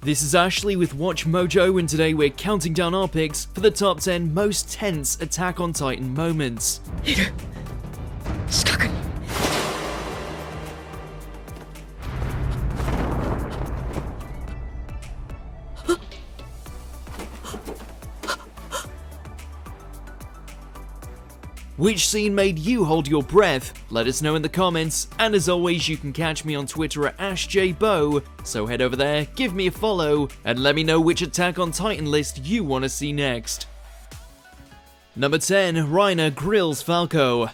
This is Ashley with WatchMojo, and today we're counting down our picks for the top 10 most tense Attack on Titan moments. Which scene made you hold your breath? Let us know in the comments, and as always you can catch me on Twitter at AshJBow, so head over there, give me a follow, and let me know which Attack on Titan list you want to see next. Number 10. Rhino Grylls Falco.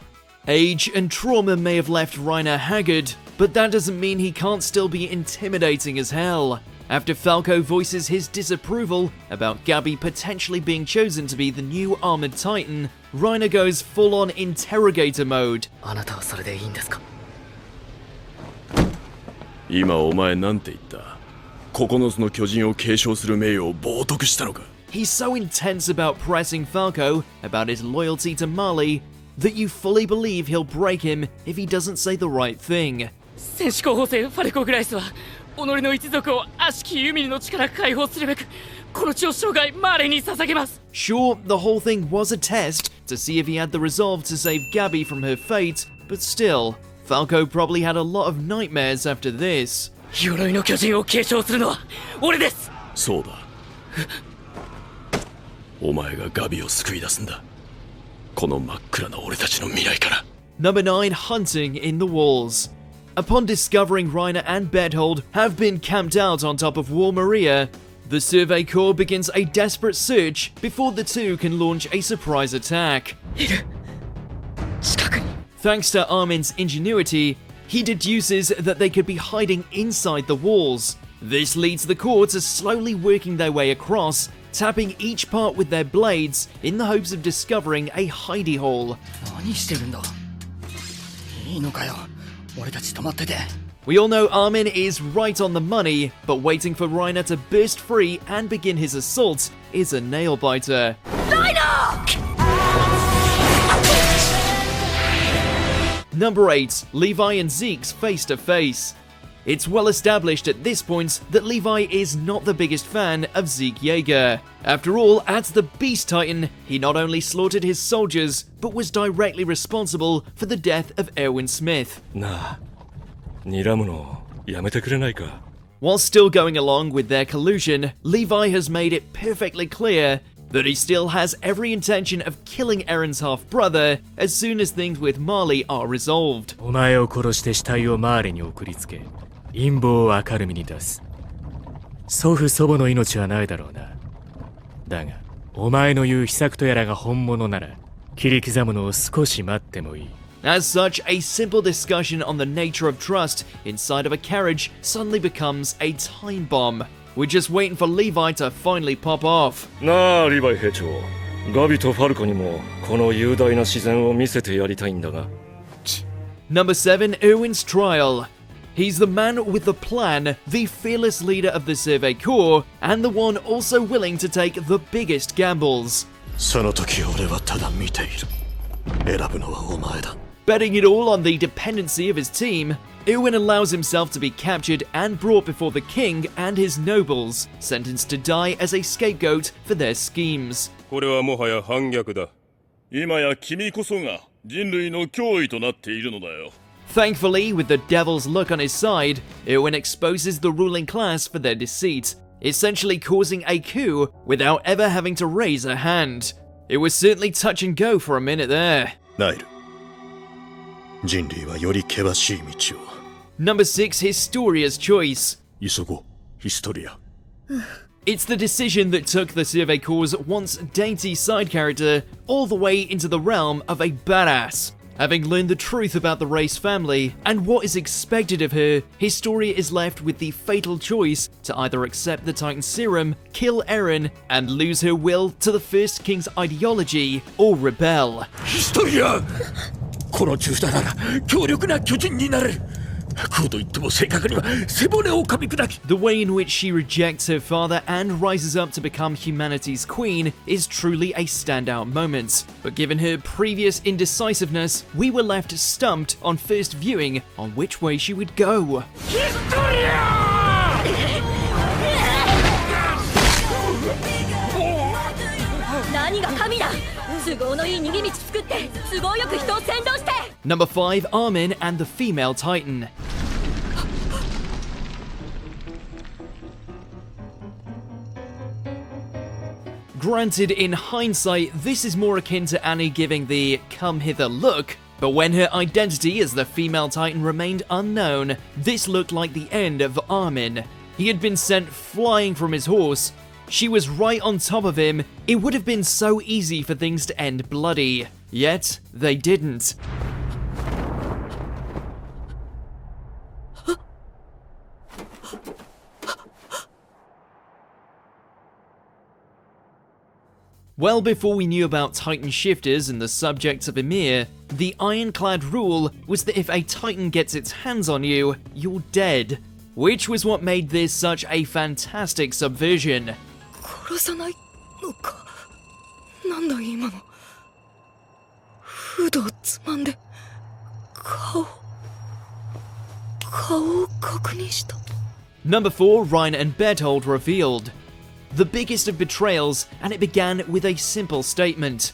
Age and trauma may have left Reiner haggard, but that doesn't mean he can't still be intimidating as hell. After Falco voices his disapproval about Gabi potentially being chosen to be the new Armored Titan, Reiner goes full-on interrogator mode. He's so intense about pressing Falco about his loyalty to Marley that you fully believe he'll break him if he doesn't say the right thing. Sure, the whole thing was a test to see if he had the resolve to save Gabi from her fate, but still, Falco probably had a lot of nightmares after this. Number 9. Hunting in the Walls. Upon discovering Reiner and Bedhold have been camped out on top of Wall Maria, the Survey Corps begins a desperate search before the two can launch a surprise attack. Thanks to Armin's ingenuity, he deduces that they could be hiding inside the walls. This leads the Corps to slowly working their way across, tapping each part with their blades in the hopes of discovering a hidey hole. We all know Armin is right on the money, but waiting for Reiner to burst free and begin his assault is a nail-biter. Number 8. Levi and Zeke's face-to-face. It's well established at this point that Levi is not the biggest fan of Zeke Yeager. After all, as the Beast Titan, he not only slaughtered his soldiers, but was directly responsible for the death of Erwin Smith. While still going along with their collusion, Levi has made it perfectly clear that he still has every intention of killing Eren's half-brother as soon as things with Marley are resolved. As such, a simple discussion on the nature of trust inside of a carriage suddenly becomes a time bomb. We're just waiting for Levi to finally pop off. Number 7. Erwins Trial. He's the man with the plan, the fearless leader of the Survey Corps, and the one also willing to take the biggest gambles. Betting it all on the dependency of his team, Erwin allows himself to be captured and brought before the king and his nobles, sentenced to die as a scapegoat for their schemes. Thankfully, with the devil's look on his side, Erwin exposes the ruling class for their deceit, essentially causing a coup without ever having to raise a hand. It was certainly touch and go for a minute there. Number 6. Historia's Choice. It's the decision that took the Survey Corps' once dainty side character all the way into the realm of a badass. Having learned the truth about the Race family and what is expected of her, Historia is left with the fatal choice to either accept the Titan Serum, kill Eren, and lose her will to the First King's ideology, or rebel. Historia! The way in which she rejects her father and rises up to become humanity's queen is truly a standout moment. But given her previous indecisiveness, we were left stumped on first viewing on which way she would go. Number 5, Armin and the Female Titan. Granted, in hindsight, this is more akin to Annie giving the come hither look, but when her identity as the Female Titan remained unknown, this looked like the end of Armin. He had been sent flying from his horse. She was right on top of him. It would have been so easy for things to end bloody. Yet, they didn't. Well before we knew about Titan shifters and the subjects of Ymir, the ironclad rule was that if a Titan gets its hands on you, you're dead. Which was what made this such a fantastic subversion. Number 4, Reiner and Bedhold revealed. The biggest of betrayals, and it began with a simple statement.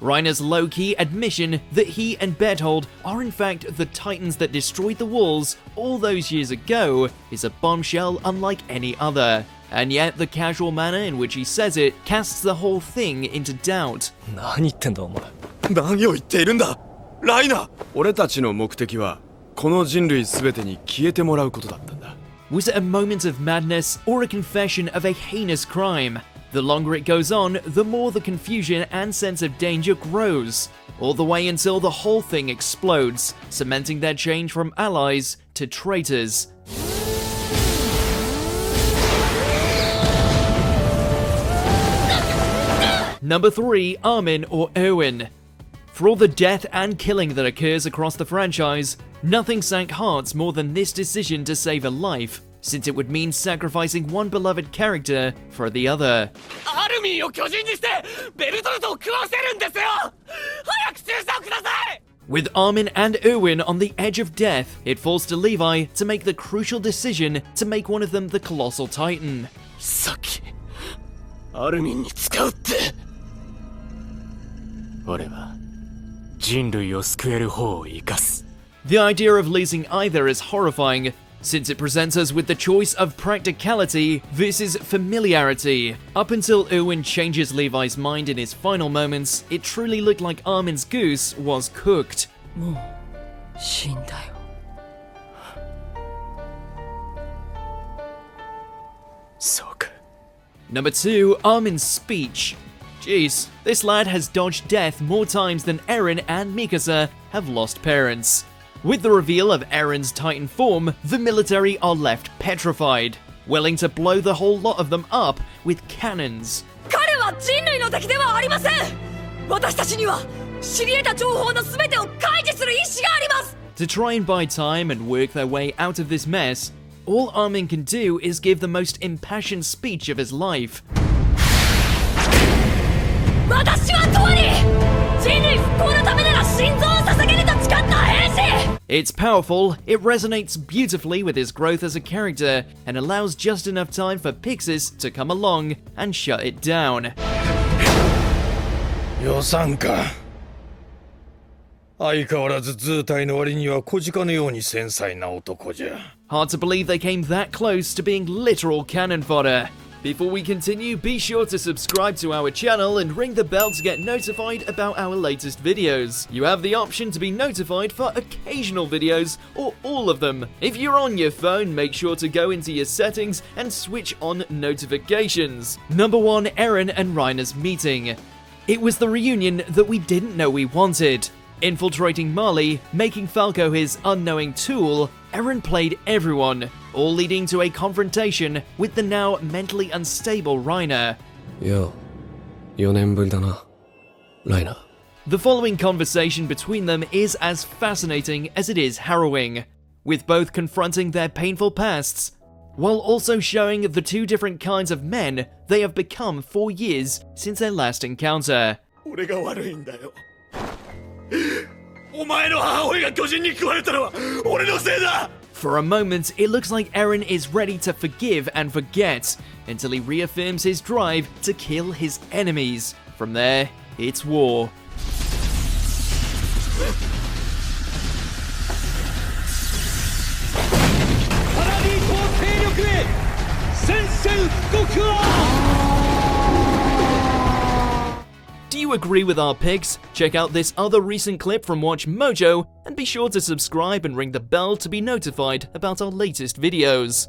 Reiner's low-key admission that he and Bedhold are in fact the Titans that destroyed the walls all those years ago is a bombshell unlike any other. And yet the casual manner in which he says it casts the whole thing into doubt. Was it a moment of madness or a confession of a heinous crime? The longer it goes on, the more the confusion and sense of danger grows, all the way until the whole thing explodes, cementing their change from allies to traitors. Number 3, Armin or Erwin. For all the death and killing that occurs across the franchise, nothing sank hearts more than this decision to save a life, since it would mean sacrificing one beloved character for the other. With Armin and Erwin on the edge of death, it falls to Levi to make the crucial decision to make one of them the Colossal Titan. The idea of losing either is horrifying, since it presents us with the choice of practicality versus familiarity. Up until Erwin changes Levi's mind in his final moments, it truly looked like Armin's goose was cooked. Number 2, Armin's Speech. Jeez, this lad has dodged death more times than Eren and Mikasa have lost parents. With the reveal of Eren's Titan form, the military are left petrified, willing to blow the whole lot of them up with cannons. To try and buy time and work their way out of this mess, all Armin can do is give the most impassioned speech of his life. It's powerful, it resonates beautifully with his growth as a character, and allows just enough time for Pixis to come along and shut it down. Hard to believe they came that close to being literal cannon fodder. Before we continue, be sure to subscribe to our channel and ring the bell to get notified about our latest videos. You have the option to be notified for occasional videos or all of them. If you're on your phone, make sure to go into your settings and switch on notifications. Number 1, Eren and Reiner's meeting. It was the reunion that we didn't know we wanted. Infiltrating Mali, making Falco his unknowing tool, Eren played everyone, all leading to a confrontation with the now mentally unstable Reiner. The following conversation between them is as fascinating as it is harrowing, with both confronting their painful pasts, while also showing the two different kinds of men they have become 4 years since their last encounter. 俺が悪いんだよ。お前の母親が巨人に食われたのは俺のせいだ。 For a moment, it looks like Eren is ready to forgive and forget, until he reaffirms his drive to kill his enemies. From there, it's war. Do you agree with our picks? Check out this other recent clip from WatchMojo, and be sure to subscribe and ring the bell to be notified about our latest videos.